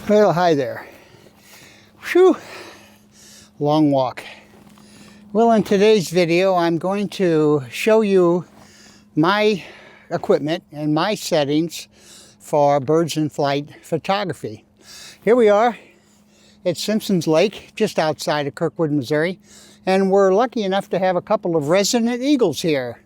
Well, hi there. Whew, long walk. Well, in today's video, I'm going to show you my equipment and my settings for birds in flight photography. Here we are at Simpsons Lake, just outside of Kirkwood, Missouri, and we're lucky enough to have a couple of resident eagles here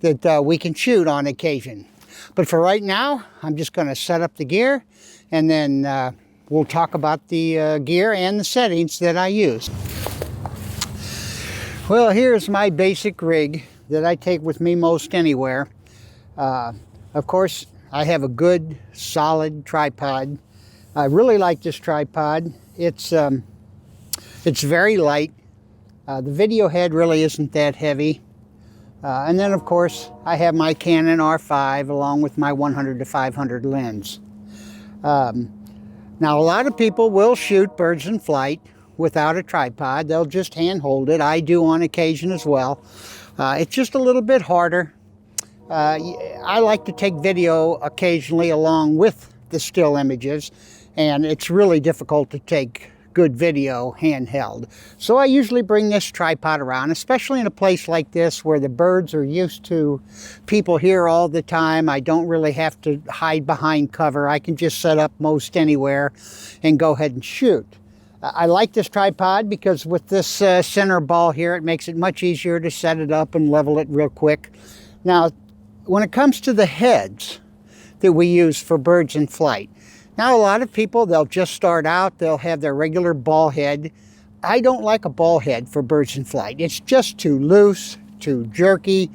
that we can shoot on occasion. But for right now, I'm just going to set up the gear, and then we'll talk about the gear and the settings that I use. Well, here's my basic rig that I take with me most anywhere. Of course, I have a good, solid tripod. I really like this tripod. It's very light. The video head really isn't that heavy. And then, of course, I have my Canon R5 along with my 100-500 lens. Now, a lot of people will shoot birds in flight without a tripod. They'll just hand hold it. I do on occasion as well. It's just a little bit harder. I like to take video occasionally along with the still images, and it's really difficult to take good video handheld. So I usually bring this tripod around, especially in a place like this where the birds are used to people here all the time. I don't really have to hide behind cover. I can just set up most anywhere and go ahead and shoot. I like this tripod because with this center ball here, it makes it much easier to set it up and level it real quick. Now, when it comes to the heads that we use for birds in flight, now, a lot of people, they'll just start out, they'll have their regular ball head. I don't like a ball head for birds in flight. It's just too loose, too jerky.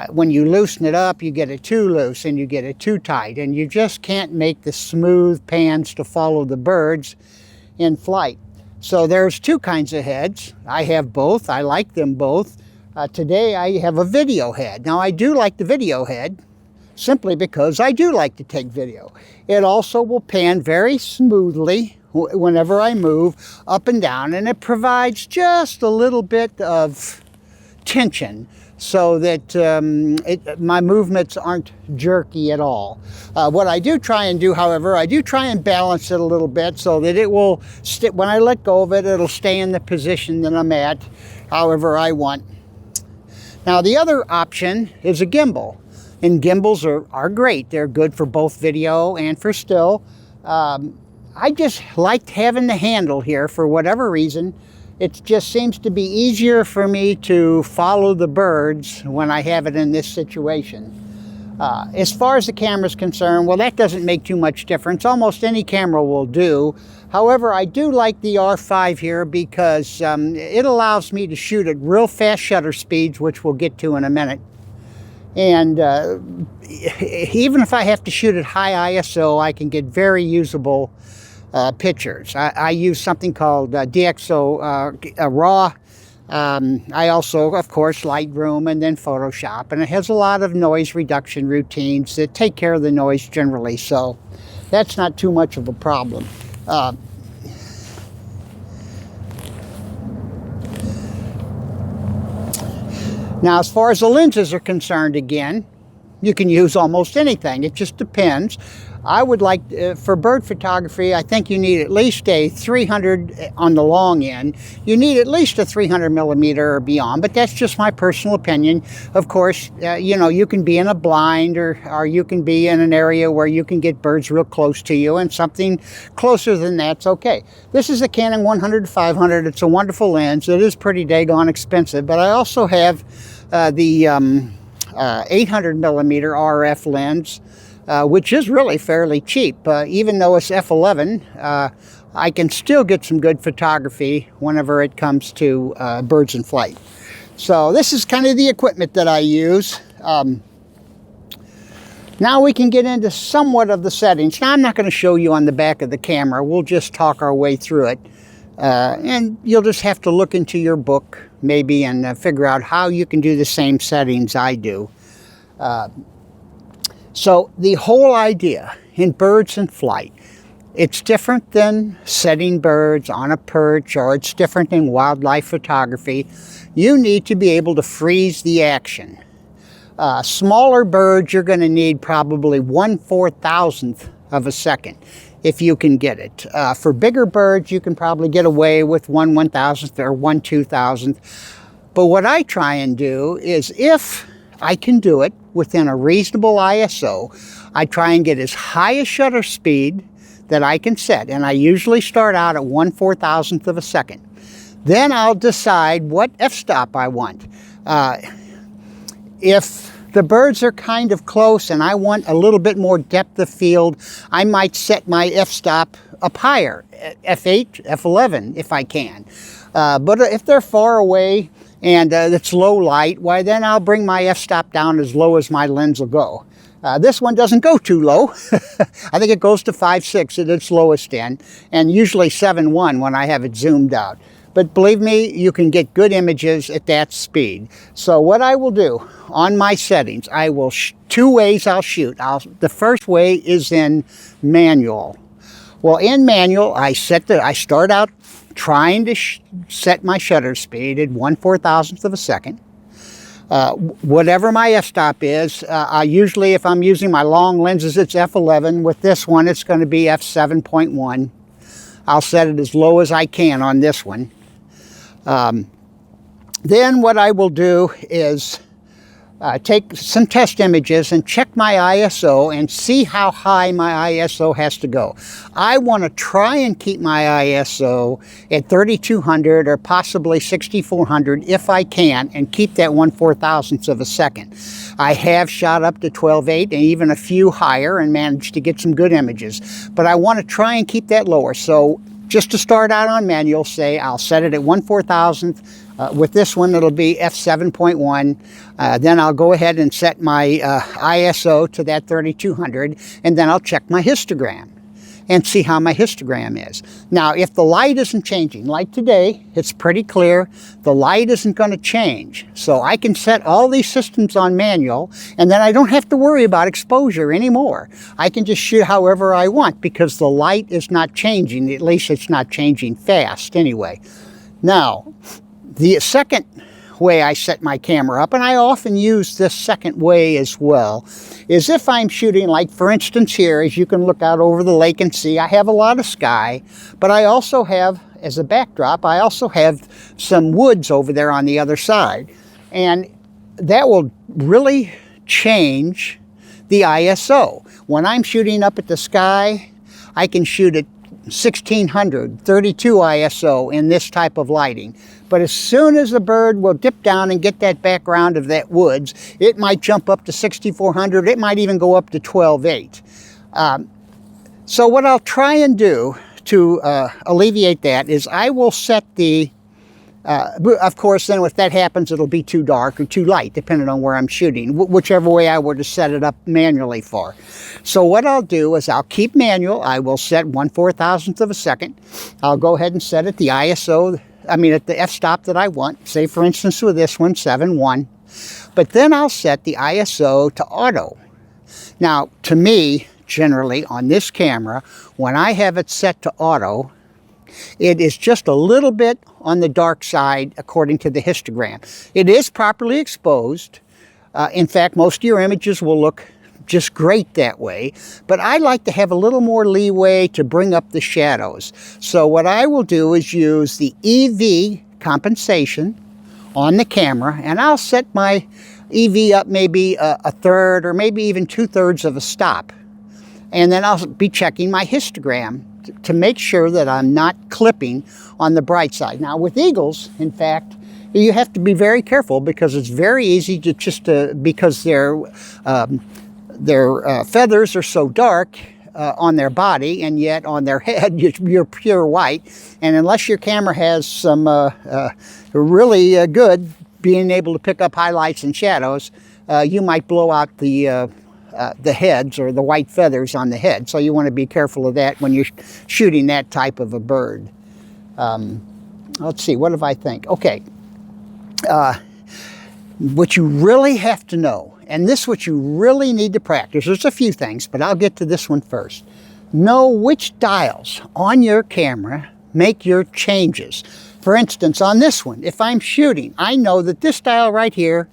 When you loosen it up, you get it too loose and you get it too tight, and you just can't make the smooth pans to follow the birds in flight. So there's two kinds of heads. I have both. I like them both. Today, I have a video head. Now, I do like the video head, simply because I do like to take video. It also will pan very smoothly whenever I move up and down, and it provides just a little bit of tension so that my movements aren't jerky at all. What I do try and do, however, I do try and balance it a little bit so that it will, when I let go of it, it'll stay in the position that I'm at however I want. Now, the other option is a gimbal. And gimbals are great. They're good for both video and for still. I just liked having the handle here for whatever reason. It just seems to be easier for me to follow the birds when I have it in this situation. As far as the camera's concerned, well, that doesn't make too much difference. Almost any camera will do. However, I do like the R5 here because it allows me to shoot at real fast shutter speeds, which we'll get to in a minute. And even if I have to shoot at high ISO, I can get very usable pictures. I use something called DxO RAW. I also, of course, Lightroom and then Photoshop. And it has a lot of noise reduction routines that take care of the noise generally. So that's not too much of a problem. Now, as far as the lenses are concerned, again, you can use almost anything. It just depends. I would like, for bird photography, I think you need at least a 300 on the long end. You need at least a 300 millimeter or beyond, but that's just my personal opinion. Of course, you know, you can be in a blind or you can be in an area where you can get birds real close to you, and something closer than that's okay. This is a Canon 100-500. It's a wonderful lens. It is pretty daggone expensive, but I also have the 800 millimeter RF lens, which is really fairly cheap. Even though it's f11, I can still get some good photography whenever it comes to birds in flight. So this is kind of the equipment that I use. Now we can get into somewhat of the settings. Now, I'm not going to show you on the back of the camera. We'll just talk our way through it. And you'll just have to look into your book maybe and figure out how you can do the same settings I do. So the whole idea in birds in flight, it's different than setting birds on a perch, or it's different in wildlife photography. You need to be able to freeze the action. Smaller birds, you're going to need probably 1/4000th of a second, if you can get it. For bigger birds, you can probably get away with 1/1000th or 1/2000th. But what I try and do is, if I can do it within a reasonable ISO, I try and get as high a shutter speed that I can set. And I usually start out at 1/4000th of a second. Then I'll decide what f-stop I want. If the birds are kind of close and I want a little bit more depth of field, I might set my f-stop up higher, f8, f11 if I can. But if they're far away and it's low light, why then I'll bring my f-stop down as low as my lens will go. This one doesn't go too low. I think it goes to 5.6 at its lowest end, and usually 7.1 when I have it zoomed out. But believe me, you can get good images at that speed. So what I will do on my settings, I will two ways I'll shoot. The first way is in manual. Well, in manual, I start out trying to set my shutter speed at 1/4000th of a second. Whatever my f-stop is, I usually, if I'm using my long lenses, it's f11. With this one, it's going to be f7.1. I'll set it as low as I can on this one. Then what I will do is take some test images and check my ISO and see how high my ISO has to go. I want to try and keep my ISO at 3200 or possibly 6400 if I can, and keep that 1/4000th of a second. I have shot up to 12.8 and even a few higher and managed to get some good images, but I want to try and keep that lower. So just to start out on manual, say I'll set it at 1/4000th. With this one, it'll be f7.1. Then I'll go ahead and set my ISO to that 3200, and then I'll check my histogram and see how my histogram is. Now, if the light isn't changing, like today, it's pretty clear, the light isn't going to change. So I can set all these systems on manual, and then I don't have to worry about exposure anymore. I can just shoot however I want because the light is not changing. At least it's not changing fast anyway. Now, the second way I set my camera up, and I often use this second way as well, is if I'm shooting, like for instance here, as you can look out over the lake and see, I have a lot of sky, but I also have, as a backdrop, I also have some woods over there on the other side. And that will really change the ISO. When I'm shooting up at the sky, I can shoot at 1600, 32 ISO in this type of lighting. But as soon as the bird will dip down and get that background of that woods, it might jump up to 6400, it might even go up to 12.8. So what I'll try and do to alleviate that is I will set the, of course then if that happens it'll be too dark or too light depending on where I'm shooting, whichever way I were to set it up manually for. So what I'll do is I'll keep manual, I will set 1/4000th of a second. I'll go ahead and set it the ISO, at the f-stop that I want, say for instance with this one, 7.1. But then I'll set the ISO to auto. Now, to me, generally on this camera, when I have it set to auto, it is just a little bit on the dark side according to the histogram. It is properly exposed. In fact, most of your images will look just great that way, but I like to have a little more leeway to bring up the shadows. So what I will do is use the EV compensation on the camera, and I'll set my EV up maybe a third or maybe even 2/3 of a stop. And then I'll be checking my histogram to make sure that I'm not clipping on the bright side. Now with eagles, in fact, you have to be very careful because it's very easy to because their feathers are so dark on their body, and yet on their head you're pure white. And unless your camera has some really good being able to pick up highlights and shadows, you might blow out the heads or the white feathers on the head. So you want to be careful of that when you're shooting that type of a bird. Let's see, what do I think? Okay, what you really have to know, and this is what you really need to practice. There's a few things, but I'll get to this one first. Know which dials on your camera make your changes. For instance, on this one, if I'm shooting, I know that this dial right here,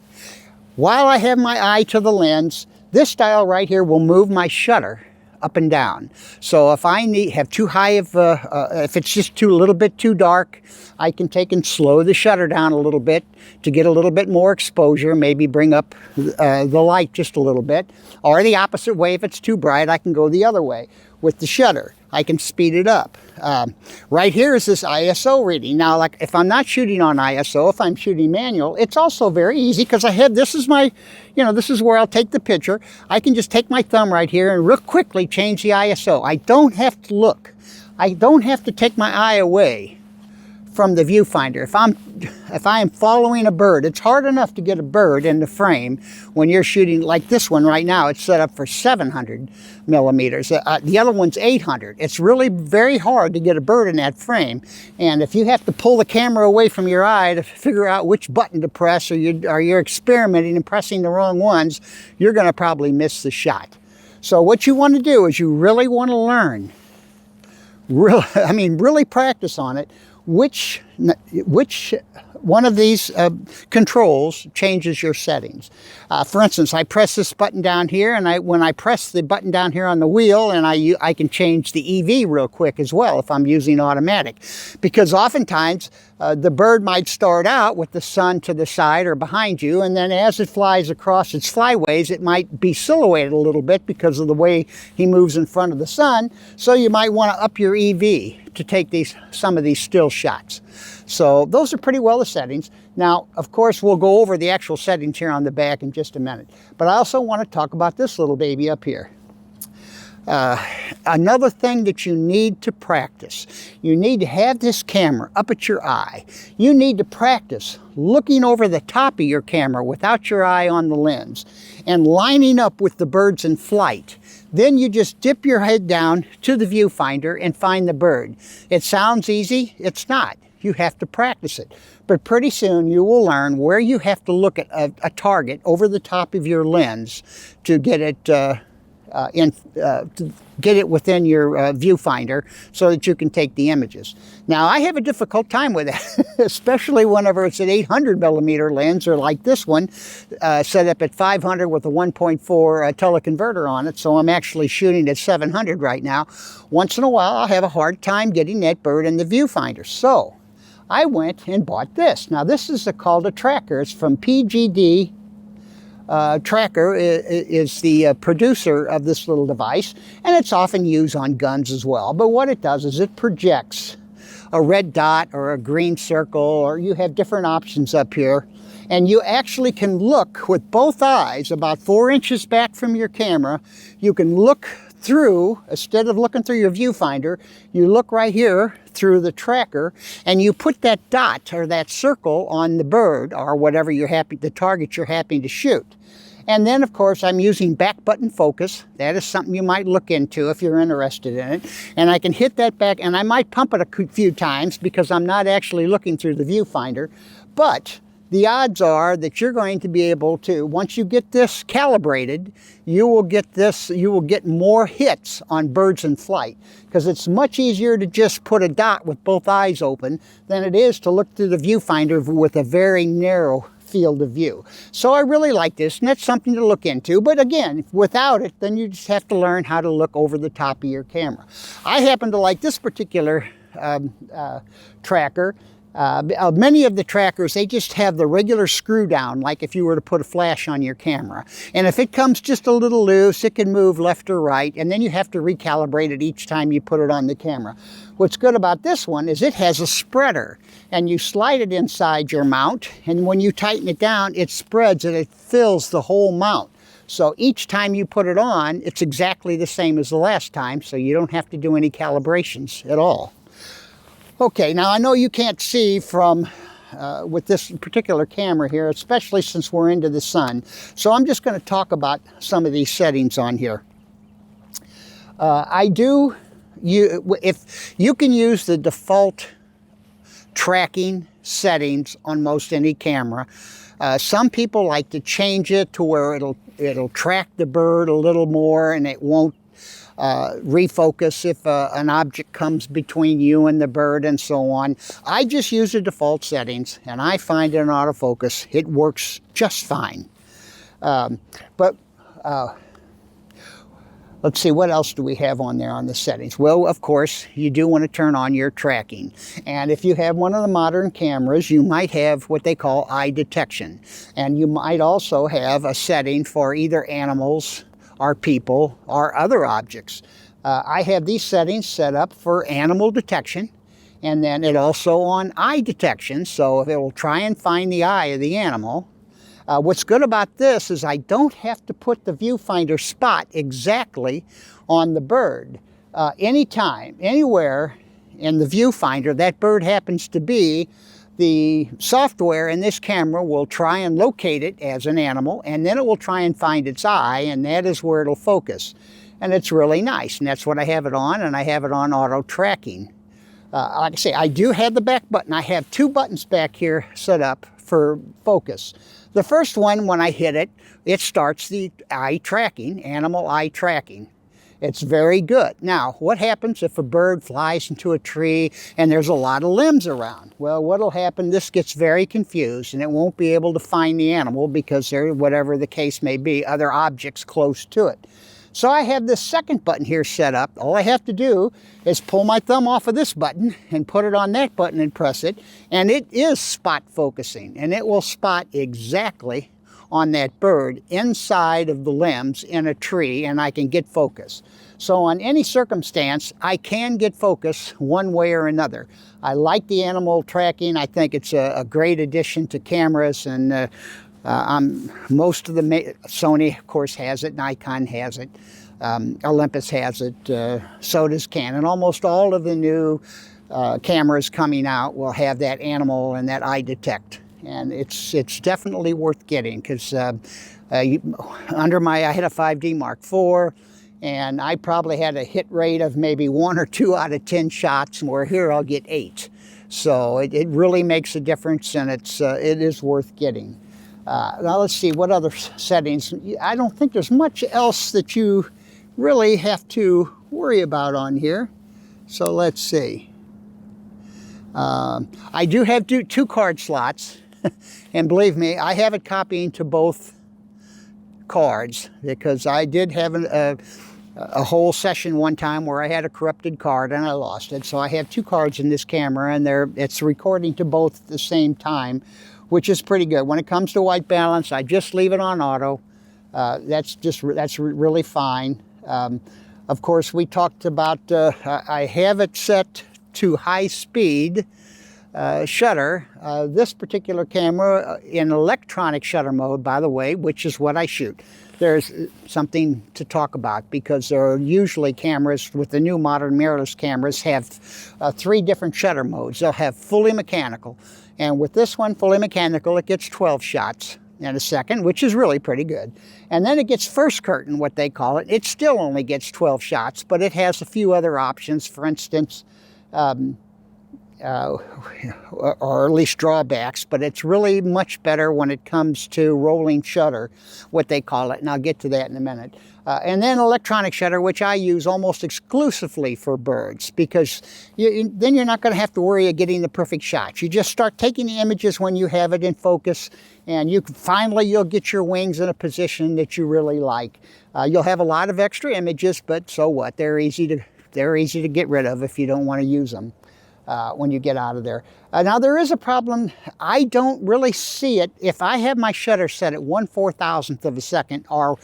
while I have my eye to the lens, this dial right here will move my shutter up and down. So if I have too high of, if it's just a little bit too dark, I can take and slow the shutter down a little bit to get a little bit more exposure, maybe bring up the light just a little bit. Or the opposite way, if it's too bright, I can go the other way with the shutter. I can speed it up. Right here is this ISO reading. Now, like if I'm not shooting on ISO, if I'm shooting manual, it's also very easy because I have, this is my, this is where I'll take the picture. I can just take my thumb right here and real quickly change the ISO. I don't have to look. I don't have to take my eye away from the viewfinder. If I am following a bird, it's hard enough to get a bird in the frame when you're shooting like this one right now. It's set up for 700 millimeters. The other one's 800. It's really very hard to get a bird in that frame. And if you have to pull the camera away from your eye to figure out which button to press, or you're experimenting and pressing the wrong ones, you're going to probably miss the shot. So what you want to do is you really want to learn, really practice on it, which one of these controls changes your settings. For instance, I press this button down here, and when I press the button down here on the wheel, and I can change the EV real quick as well if I'm using automatic. Because oftentimes the bird might start out with the sun to the side or behind you, and then as it flies across its flyways, it might be silhouetted a little bit because of the way he moves in front of the sun. So you might want to up your EV to take some of these still shots. So those are pretty well the settings. Now, of course, we'll go over the actual settings here on the back in just a minute. But I also want to talk about this little baby up here. Another thing that you need to practice, you need to have this camera up at your eye. You need to practice looking over the top of your camera without your eye on the lens and lining up with the birds in flight. Then you just dip your head down to the viewfinder and find the bird. It sounds easy. It's not. You have to practice it. But pretty soon you will learn where you have to look at a target over the top of your lens to get it to get it within your viewfinder so that you can take the images. Now, I have a difficult time with that, especially whenever it's an 800 millimeter lens, or like this one, set up at 500 with a 1.4 teleconverter on it, so I'm actually shooting at 700 right now. Once in a while, I'll have a hard time getting that bird in the viewfinder. So I went and bought this. Now, this is called a tracker. It's from PGD. Tracker is the producer of this little device, and it's often used on guns as well. But what it does is it projects a red dot or a green circle, or you have different options up here, and you actually can look with both eyes about 4 inches back from your camera. You can look through, instead of looking through your viewfinder, you look right here through the tracker, and you put that dot or that circle on the bird or whatever the target you're happy to shoot. And then, of course, I'm using back button focus. That is something you might look into if you're interested in it. And I can hit that back, and I might pump it a few times because I'm not actually looking through the viewfinder. But the odds are that you're going to be able to, once you get this calibrated, you will get more hits on birds in flight, because it's much easier to just put a dot with both eyes open than it is to look through the viewfinder with a very narrow field of view. So I really like this, and that's something to look into. But again, without it, then you just have to learn how to look over the top of your camera. I happen to like this particular tracker. Many of the trackers, they just have the regular screw down, like if you were to put a flash on your camera. And if it comes just a little loose, it can move left or right, and then you have to recalibrate it each time you put it on the camera. What's good about this one is it has a spreader, and you slide it inside your mount, and when you tighten it down, it spreads and it fills the whole mount. So each time you put it on, it's exactly the same as the last time, so you don't have to do any calibrations at all. Okay, now I know you can't see from with this particular camera here, especially since we're into the sun. So I'm just going to talk about some of these settings on here. If you can use the default tracking settings on most any camera. Some people like to change it to where it'll track the bird a little more, and it won't refocus if an object comes between you and the bird and so on. I just use the default settings, and I find in autofocus it works just fine. Let's see, what else do we have on there on the settings? Well, of course, you do want to turn on your tracking. And if you have one of the modern cameras, you might have what they call eye detection. And you might also have a setting for either animals or people or other objects. I have these settings set up for animal detection, and then it also on eye detection, so it will try and find the eye of the animal. What's good about this is I don't have to put the viewfinder spot exactly on the bird. Anytime, anywhere in the viewfinder that bird happens to be, the software in this camera will try and locate it as an animal, and then it will try and find its eye, and that is where it'll focus. And it's really nice, and that's what I have it on, and I have it on auto tracking. Like I say, I do have the back button. I have two buttons back here set up for focus. The first one, when I hit it, it starts the eye tracking, animal eye tracking. It's very good. Now, what happens if a bird flies into a tree and there's a lot of limbs around? Well, what'll happen, this gets very confused and it won't be able to find the animal because there, whatever the case may be, other objects close to it. So I have this second button here set up. All I have to do is pull my thumb off of this button and put it on that button and press it, and it is spot focusing, and it will spot exactly on that bird inside of the limbs in a tree, and I can get focus. So on any circumstance, I can get focus one way or another. I like the animal tracking. I think it's a great addition to cameras, and most of the Sony, of course, has it. Nikon has it. Olympus has it. So does Canon. Almost all of the new cameras coming out will have that animal and that eye detect. And it's definitely worth getting because I had a 5D Mark IV, and I probably had a hit rate of maybe 1 or 2 out of 10 shots, where here I'll get 8. So it really makes a difference, and it is worth getting. Now let's see, what other settings? I don't think there's much else that you really have to worry about on here. So let's see. I do have two card slots. And believe me, I have it copying to both cards because I did have a whole session one time where I had a corrupted card and I lost it. So I have 2 cards in this camera, and it's recording to both at the same time, which is pretty good. When it comes to white balance, I just leave it on auto. That's really fine. Of course, we talked about, I have it set to high speed shutter. This particular camera in electronic shutter mode, by the way, which is what I shoot. There's something to talk about because there are usually cameras with the new modern mirrorless cameras have 3 different shutter modes. They'll have fully mechanical. And with this one, fully mechanical, it gets 12 shots in a second, which is really pretty good. And then it gets first curtain, what they call it. It still only gets 12 shots, but it has a few other options. For instance, or at least drawbacks, but it's really much better when it comes to rolling shutter, what they call it, and I'll get to that in a minute. And then electronic shutter, which I use almost exclusively for birds, because then you're not going to have to worry of getting the perfect shots. You just start taking the images when you have it in focus, and you'll get your wings in a position that you really like. You'll have a lot of extra images, but so what? They're easy to get rid of if you don't want to use them. When you get out of there. Now there is a problem. I don't really see it if I have my shutter set at 1/4000th of a second or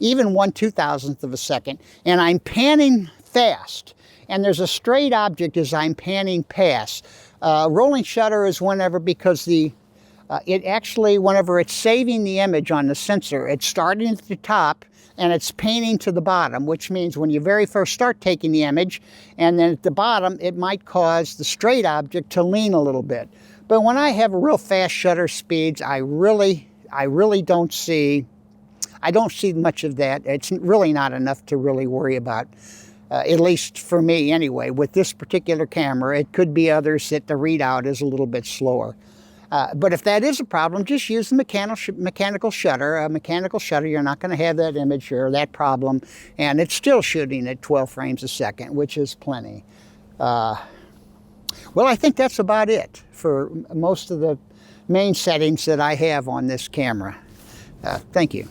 even 1/2000th of a second, and I'm panning fast, and there's a straight object as I'm panning past. Rolling shutter is whenever, because it actually, whenever it's saving the image on the sensor, it's starting at the top and it's painting to the bottom, which means when you very first start taking the image, and then at the bottom, it might cause the straight object to lean a little bit. But when I have real fast shutter speeds, I really don't see much of that. It's really not enough to really worry about, at least for me anyway. With this particular camera, it could be others that the readout is a little bit slower. But if that is a problem, just use the mechanical shutter. A mechanical shutter, you're not going to have that image or that problem, and it's still shooting at 12 frames a second, which is plenty. Well, I think that's about it for most of the main settings that I have on this camera. Thank you.